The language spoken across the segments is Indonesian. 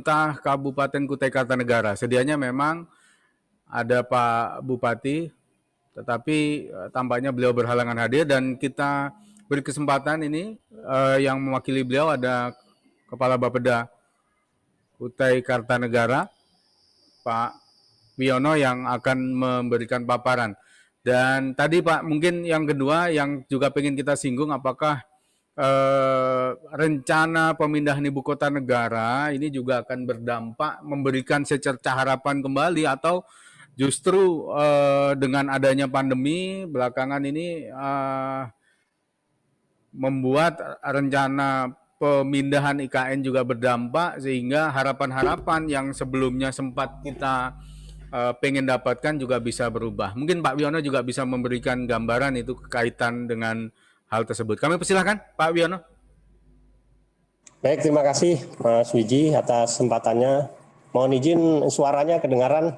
pemerintah Kabupaten Kutai Kartanegara. Sedianya memang ada Pak Bupati, tetapi tampaknya beliau berhalangan hadir dan kita beri kesempatan ini yang mewakili beliau ada Kepala Bapeda Kutai Kartanegara, Pak Wiono yang akan memberikan paparan. Dan tadi Pak, mungkin yang kedua yang juga ingin kita singgung, apakah rencana pemindahan ibu kota negara ini juga akan berdampak memberikan secercah harapan kembali atau justru dengan adanya pandemi belakangan ini membuat rencana pemindahan IKN juga berdampak sehingga harapan-harapan yang sebelumnya sempat kita pengen dapatkan juga bisa berubah. Mungkin Pak Wiono juga bisa memberikan gambaran itu kaitan dengan hal tersebut. Kami persilahkan Pak Wiono. Baik, terima kasih Mas Wiji atas kesempatannya. Mohon izin suaranya kedengaran.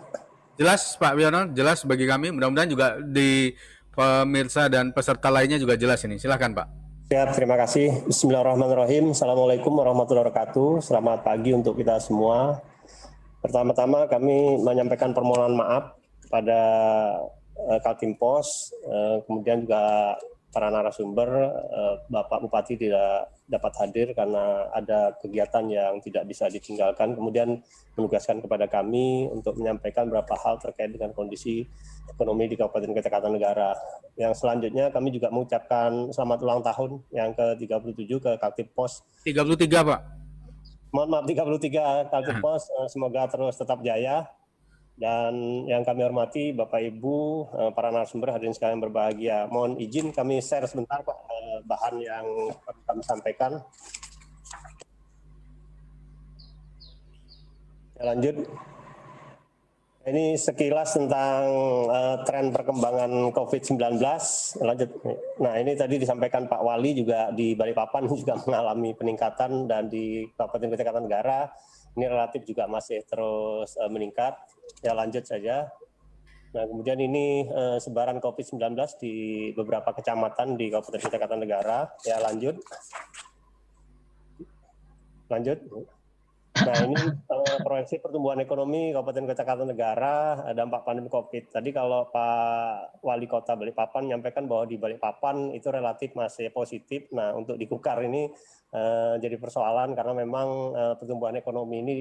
Jelas Pak Wiono, jelas bagi kami. Mudah-mudahan juga di pemirsa dan peserta lainnya juga jelas ini. Silakan Pak. Siap, terima kasih. Bismillahirrahmanirrahim. Assalamualaikum warahmatullahi wabarakatuh. Selamat pagi untuk kita semua. Pertama-tama kami menyampaikan permohonan maaf pada Kaltimpos, kemudian juga para narasumber, Bapak Bupati tidak dapat hadir karena ada kegiatan yang tidak bisa ditinggalkan, kemudian menugaskan kepada kami untuk menyampaikan beberapa hal terkait dengan kondisi ekonomi di Kabupaten Kutai Kartanegara. Yang selanjutnya kami juga mengucapkan selamat ulang tahun yang ke-37 ke Kaltimpos. 33 Pak. Mohon maaf, 33 Kaltimpos, semoga terus tetap jaya. Dan yang kami hormati Bapak Ibu, para narasumber hadirin sekalian berbahagia. Mohon izin kami share sebentar Pak bahan yang kami sampaikan. Ya, lanjut. Ini sekilas tentang tren perkembangan COVID-19. Lanjut. Nah, ini tadi disampaikan Pak Wali juga di Balikpapan juga mengalami peningkatan, dan di Kabupaten Kutai Kartanegara ini relatif juga masih terus meningkat. Ya, lanjut saja. Nah, kemudian ini sebaran COVID-19 di beberapa kecamatan di Kabupaten Kutai Kartanegara. Ya, lanjut. Lanjut. Nah, ini proyeksi pertumbuhan ekonomi Kabupaten Kutai Kartanegara dampak pandemi COVID. Tadi kalau Pak Wali Kota Balikpapan menyampaikan bahwa di Balikpapan itu relatif masih positif. Nah, untuk di Kukar ini jadi persoalan karena memang pertumbuhan ekonomi ini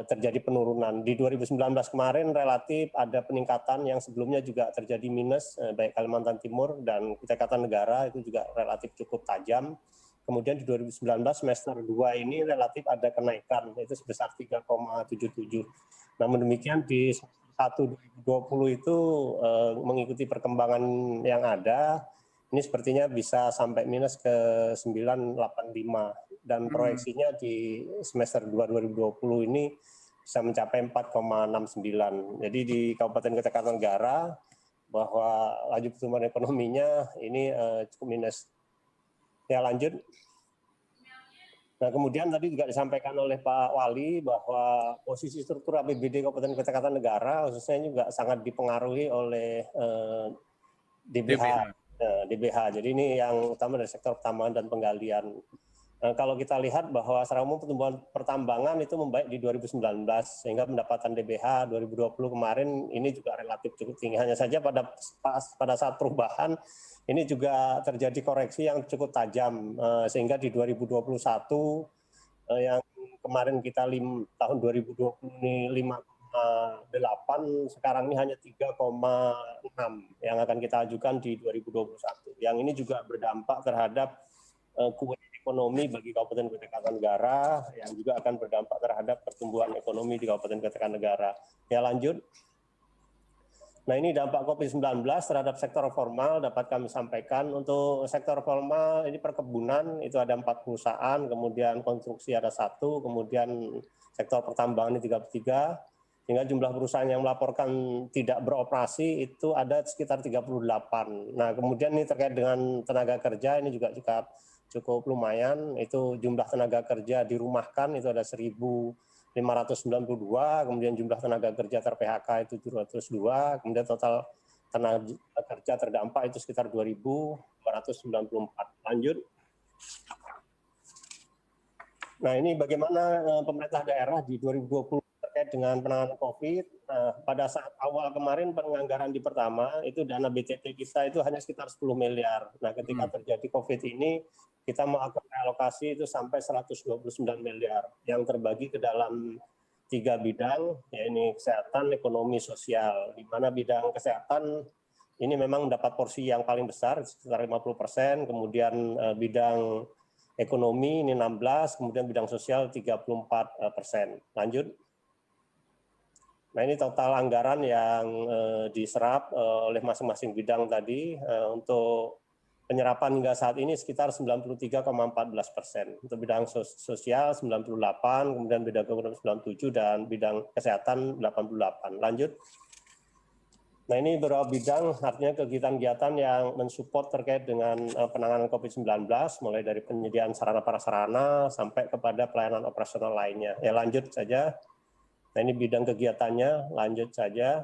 terjadi penurunan. Di 2019 kemarin relatif ada peningkatan yang sebelumnya juga terjadi minus, baik Kalimantan Timur dan Kutai Kartanegara itu juga relatif cukup tajam. Kemudian di 2019 semester 2 ini relatif ada kenaikan, yaitu sebesar 3,77. Namun demikian di semester 1 2020 itu mengikuti perkembangan yang ada, ini sepertinya bisa sampai minus ke 985. Dan proyeksinya di semester 2 2020 ini bisa mencapai 4,69. Jadi di Kabupaten Kutai Kartanegara bahwa laju pertumbuhan ekonominya ini cukup minus. Ya, lanjut. Nah, kemudian tadi juga disampaikan oleh Pak Wali bahwa posisi struktur APBD Kabupaten Kutai Kartanegara khususnya juga sangat dipengaruhi oleh DBH. DBH. Jadi ini yang utama dari sektor pertambangan dan penggalian. Kalau kita lihat bahwa secara umum pertumbuhan pertambangan itu membaik di 2019 sehingga pendapatan DBH 2020 kemarin ini juga relatif cukup tinggi. Hanya saja pada saat perubahan ini juga terjadi koreksi yang cukup tajam sehingga di 2021 yang kemarin kita tahun 2020 ini 5,8, sekarang ini hanya 3,6 yang akan kita ajukan di 2021. Yang ini juga berdampak terhadap kue ekonomi bagi Kabupaten Kutai Kartanegara yang juga akan berdampak terhadap pertumbuhan ekonomi di Kabupaten Kutai Kartanegara. Ya, lanjut. Nah, ini dampak COVID-19 terhadap sektor formal dapat kami sampaikan. Untuk sektor formal ini perkebunan itu ada 4 perusahaan, kemudian konstruksi ada 1, kemudian sektor pertambangan ini 33, sehingga jumlah perusahaan yang melaporkan tidak beroperasi itu ada sekitar 38. Nah, kemudian ini terkait dengan tenaga kerja ini juga cukup lumayan, itu jumlah tenaga kerja dirumahkan itu ada 1.592, kemudian jumlah tenaga kerja ter-PHK itu 202, kemudian total tenaga kerja terdampak itu sekitar 2.294. Lanjut. Nah, ini bagaimana pemerintah daerah di 2020 terkait dengan penanganan COVID. Nah, pada saat awal kemarin penganggaran di pertama, itu dana BCT kita itu hanya sekitar 10 miliar. Nah, ketika terjadi COVID ini, kita melakukan alokasi itu sampai 129 miliar, yang terbagi ke dalam 3 bidang, yaitu kesehatan, ekonomi, sosial. Di mana bidang kesehatan ini memang mendapat porsi yang paling besar, sekitar 50%, kemudian bidang ekonomi ini 16, kemudian bidang sosial 34%. Lanjut. Nah, ini total anggaran yang diserap oleh masing-masing bidang tadi untuk penyerapan hingga saat ini sekitar 93,14%. Untuk bidang sosial 98, kemudian bidang ekonomi 97, dan bidang kesehatan 88. Lanjut. Nah, ini beberapa bidang, artinya kegiatan-kegiatan yang mensupport terkait dengan penanganan COVID-19, mulai dari penyediaan sarana prasarana sampai kepada pelayanan operasional lainnya. Ya, lanjut saja. Nah, ini bidang kegiatannya, lanjut saja.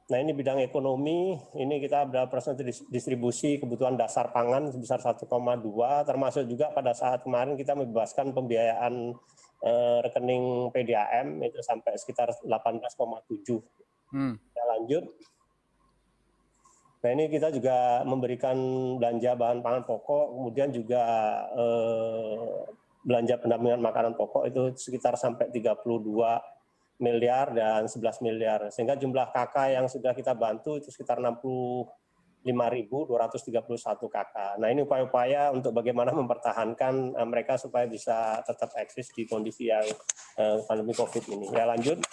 Nah, ini bidang ekonomi, ini kita berapa distribusi kebutuhan dasar pangan sebesar 1,2, termasuk juga pada saat kemarin kita membebaskan pembiayaan rekening PDAM itu sampai sekitar 18,7. Ya, lanjut. Nah, ini kita juga memberikan belanja bahan pangan pokok, kemudian juga belanja pendampingan makanan pokok itu sekitar sampai 32 miliar dan 11 miliar. Sehingga jumlah KK yang sudah kita bantu itu sekitar 65.231 KK. Nah, ini upaya-upaya untuk bagaimana mempertahankan mereka supaya bisa tetap eksis di kondisi yang pandemi COVID ini. Ya, lanjut.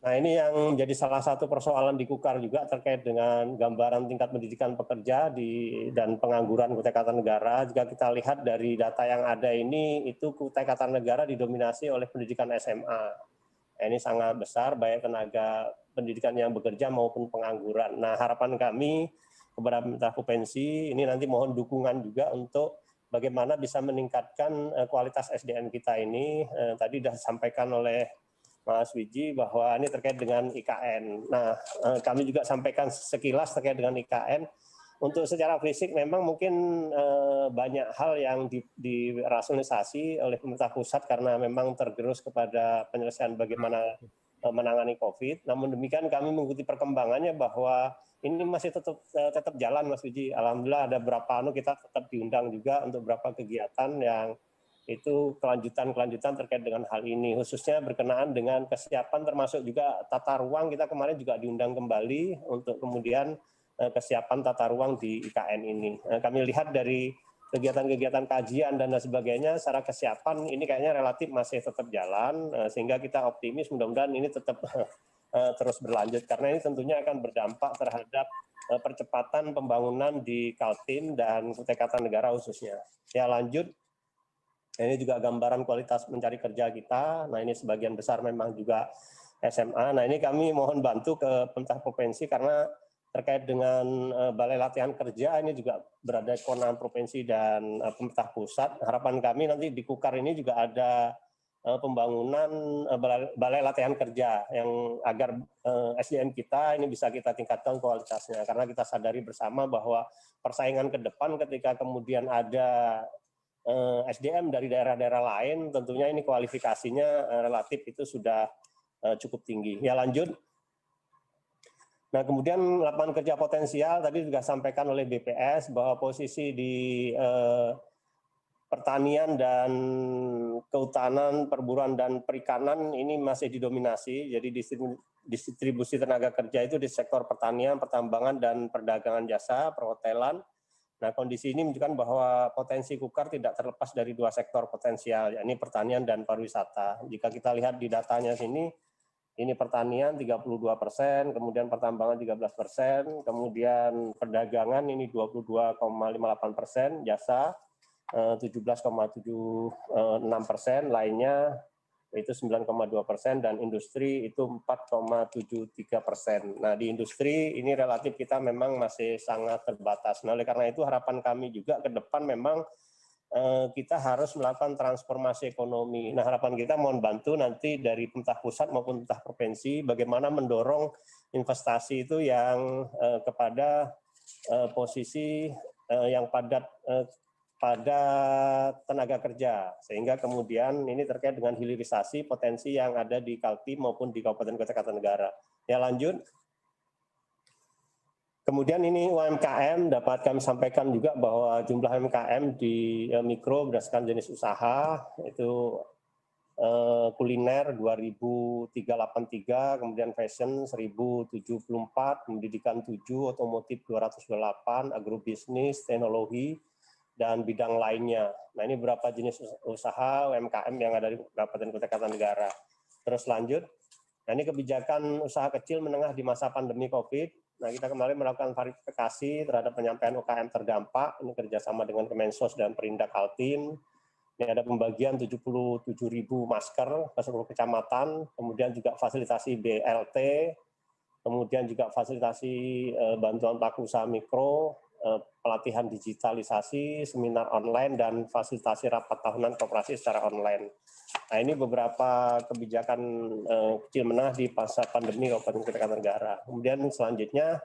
Nah, ini yang menjadi salah satu persoalan di Kukar juga terkait dengan gambaran tingkat pendidikan pekerja dan pengangguran Kutai Kartanegara. Jika kita lihat dari data yang ada ini, itu Kutai Kartanegara didominasi oleh pendidikan SMA. Nah, ini sangat besar, baik tenaga pendidikan yang bekerja maupun pengangguran. Nah, harapan kami kepada pemerintah provinsi, ini nanti mohon dukungan juga untuk bagaimana bisa meningkatkan kualitas SDM kita ini. Tadi sudah disampaikan oleh Mas Wiji bahwa ini terkait dengan IKN. Nah, kami juga sampaikan sekilas terkait dengan IKN. Untuk secara fisik memang mungkin banyak hal yang dirasionalisasi oleh pemerintah pusat karena memang tergerus kepada penyelesaian bagaimana menangani COVID. Namun demikian kami mengikuti perkembangannya bahwa ini masih tetap jalan, Mas Wiji. Alhamdulillah ada beberapa kita tetap diundang juga untuk beberapa kegiatan yang itu kelanjutan terkait dengan hal ini, khususnya berkenaan dengan kesiapan termasuk juga tata ruang. Kita kemarin juga diundang kembali untuk kemudian kesiapan tata ruang di IKN ini. Kami lihat dari kegiatan-kegiatan kajian dan sebagainya, secara kesiapan ini kayaknya relatif masih tetap jalan, sehingga kita optimis mudah-mudahan ini tetap terus berlanjut, karena ini tentunya akan berdampak terhadap percepatan pembangunan di Kaltim dan Kutai Kartanegara khususnya. Ya, lanjut. Ini juga gambaran kualitas mencari kerja kita. Nah, ini sebagian besar memang juga SMA. Nah, ini kami mohon bantu ke pemerintah provinsi karena terkait dengan balai latihan kerja ini juga berada di kewenangan provinsi dan pemerintah pusat. Harapan kami nanti di Kukar ini juga ada pembangunan balai latihan kerja yang agar SDM kita ini bisa kita tingkatkan kualitasnya, karena kita sadari bersama bahwa persaingan ke depan ketika kemudian ada SDM dari daerah-daerah lain, tentunya ini kualifikasinya relatif itu sudah cukup tinggi. Ya, lanjut. Nah, kemudian lapangan kerja potensial tadi juga sampaikan oleh BPS bahwa posisi di pertanian dan kehutanan, perburuan dan perikanan ini masih didominasi. Jadi distribusi tenaga kerja itu di sektor pertanian, pertambangan dan perdagangan jasa, perhotelan. Nah, kondisi ini menunjukkan bahwa potensi Kukar tidak terlepas dari dua sektor potensial, yakni pertanian dan pariwisata. Jika kita lihat di datanya sini, ini pertanian 32%, kemudian pertambangan 13%, kemudian perdagangan ini 22,58%, jasa 17,76%, lainnya itu 9,2%, dan industri itu 4,73%. Nah, di industri ini relatif kita memang masih sangat terbatas. Nah, oleh karena itu harapan kami juga ke depan memang kita harus melakukan transformasi ekonomi. Nah, harapan kita mohon bantu nanti dari pemerintah pusat maupun pemerintah provinsi bagaimana mendorong investasi itu yang kepada posisi yang padat pada tenaga kerja, sehingga kemudian ini terkait dengan hilirisasi potensi yang ada di Kaltim maupun di Kabupaten Kota Kartanegara. Ya, lanjut. Kemudian ini UMKM, dapat kami sampaikan juga bahwa jumlah UMKM di mikro berdasarkan jenis usaha itu kuliner 2.383, kemudian fashion 1.074, pendidikan 7, otomotif 228, agrobisnis, teknologi, dan bidang lainnya. Nah, ini beberapa jenis usaha UMKM yang ada di Kabupaten Kota Kartanegara. Terus lanjut. Nah, ini kebijakan usaha kecil menengah di masa pandemi COVID. Nah, kita kemarin melakukan verifikasi terhadap penyampaian UKM terdampak. Ini kerjasama dengan Kemensos dan Perindak Kaltim. Ini ada pembagian 77.000 masker ke seluruh kecamatan, kemudian juga fasilitasi BLT, kemudian juga fasilitasi bantuan pelaku usaha mikro, pelatihan digitalisasi, seminar online, dan fasilitasi rapat tahunan koperasi secara online. Nah, ini beberapa kebijakan kecil menengah di masa pandemi Kabupaten Kota Kartanegara. Kemudian selanjutnya,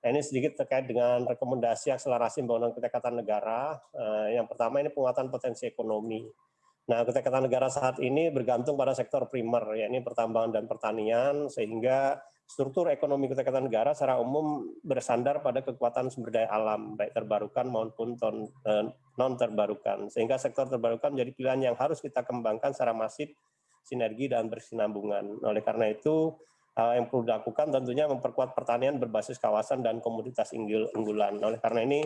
ini sedikit terkait dengan rekomendasi akselerasi pembangunan Kota Kartanegara. Yang pertama ini penguatan potensi ekonomi. Nah, Kota Kartanegara saat ini bergantung pada sektor primer, yakni pertambangan dan pertanian, sehingga struktur ekonomi Kota Kartanegara secara umum bersandar pada kekuatan sumber daya alam, baik terbarukan maupun non terbarukan. Sehingga sektor terbarukan menjadi pilihan yang harus kita kembangkan secara masif, sinergi dan berkesinambungan. Oleh karena itu, yang perlu dilakukan tentunya memperkuat pertanian berbasis kawasan dan komoditas unggulan. Oleh karena ini,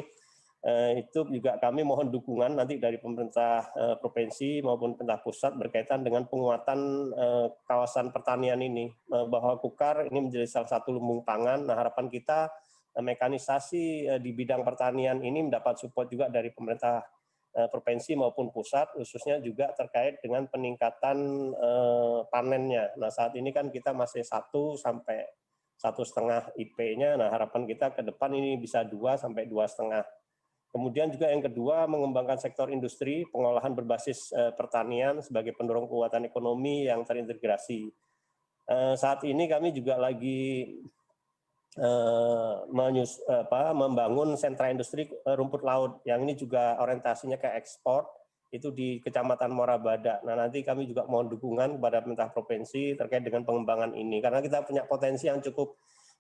itu juga kami mohon dukungan nanti dari pemerintah provinsi maupun pemerintah pusat berkaitan dengan penguatan kawasan pertanian ini, bahwa Kukar ini menjadi salah satu lumbung pangan. Nah, harapan kita mekanisasi di bidang pertanian ini mendapat support juga dari pemerintah provinsi maupun pusat, khususnya juga terkait dengan peningkatan panennya. Nah, saat ini kan kita masih 1 sampai 1,5 IP-nya. Nah, harapan kita ke depan ini bisa 2 sampai 2,5. Kemudian juga yang kedua, mengembangkan sektor industri, pengolahan berbasis pertanian sebagai pendorong kekuatan ekonomi yang terintegrasi. Saat ini kami juga lagi membangun sentra industri rumput laut, yang ini juga orientasinya ke ekspor, itu di Kecamatan Morabada. Nah, nanti kami juga mohon dukungan kepada pemerintah provinsi terkait dengan pengembangan ini, karena kita punya potensi yang cukup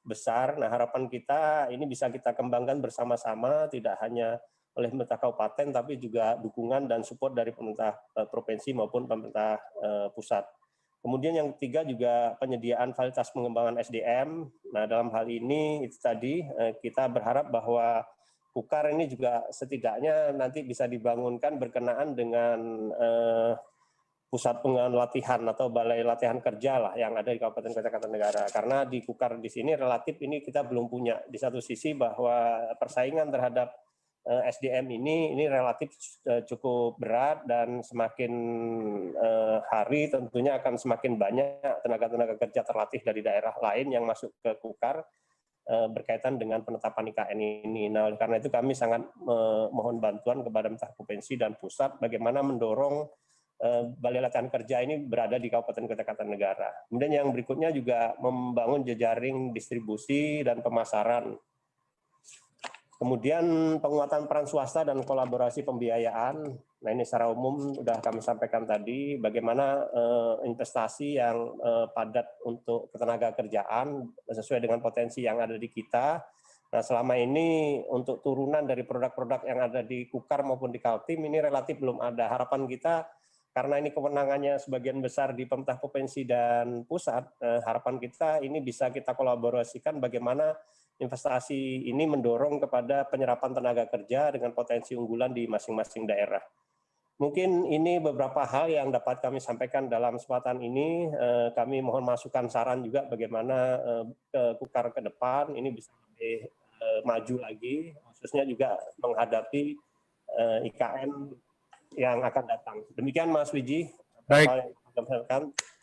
besar. Nah, harapan kita ini bisa kita kembangkan bersama-sama, tidak hanya oleh pemerintah kabupaten, tapi juga dukungan dan support dari pemerintah provinsi maupun pemerintah pusat. Kemudian yang ketiga juga penyediaan fasilitas pengembangan SDM. Nah, dalam hal ini itu tadi kita berharap bahwa Kukar ini juga setidaknya nanti bisa dibangunkan berkenaan dengan pusat pengembangan latihan atau balai latihan kerja lah yang ada di Kabupaten Kota Kartanegara. Karena di Kukar di sini relatif ini kita belum punya. Di satu sisi bahwa persaingan terhadap SDM ini relatif cukup berat, dan semakin hari tentunya akan semakin banyak tenaga-tenaga kerja terlatih dari daerah lain yang masuk ke Kukar berkaitan dengan penetapan IKN ini. Nah, oleh karena itu kami sangat mohon bantuan kepada pemerintah provinsi dan pusat bagaimana mendorong balai latihan kerja ini berada di Kabupaten Kota Kartanegara. Kemudian yang berikutnya juga membangun jejaring distribusi dan pemasaran. Kemudian penguatan peran swasta dan kolaborasi pembiayaan. Nah, ini secara umum sudah kami sampaikan tadi, bagaimana investasi yang padat untuk ketenaga kerjaan sesuai dengan potensi yang ada di kita. Nah, selama ini untuk turunan dari produk-produk yang ada di Kukar maupun di Kaltim ini relatif belum ada. Harapan kita, karena ini kewenangannya sebagian besar di pemerintah provinsi dan pusat, harapan kita ini bisa kita kolaborasikan bagaimana investasi ini mendorong kepada penyerapan tenaga kerja dengan potensi unggulan di masing-masing daerah. Mungkin ini beberapa hal yang dapat kami sampaikan dalam kesempatan ini. Kami mohon masukan saran juga bagaimana Kukar ke depan ini bisa lebih maju lagi, khususnya juga menghadapi IKN yang akan datang. Demikian Mas Wiji. Baik.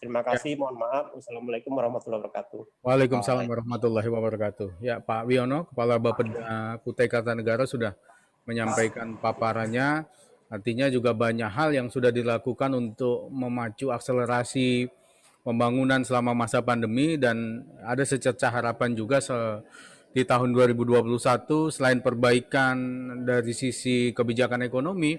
Terima kasih, mohon maaf. Wassalamualaikum warahmatullahi wabarakatuh. Waalaikumsalam warahmatullahi wabarakatuh. Ya, Pak Wiono, Kepala Bapeda Kutai Kartanegara sudah menyampaikan paparannya. Artinya juga banyak hal yang sudah dilakukan untuk memacu akselerasi pembangunan selama masa pandemi, dan ada secercah harapan juga di tahun 2021 selain perbaikan dari sisi kebijakan ekonomi,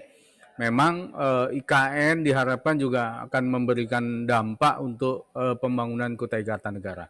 memang IKN diharapkan juga akan memberikan dampak untuk pembangunan Kutai Kartanegara.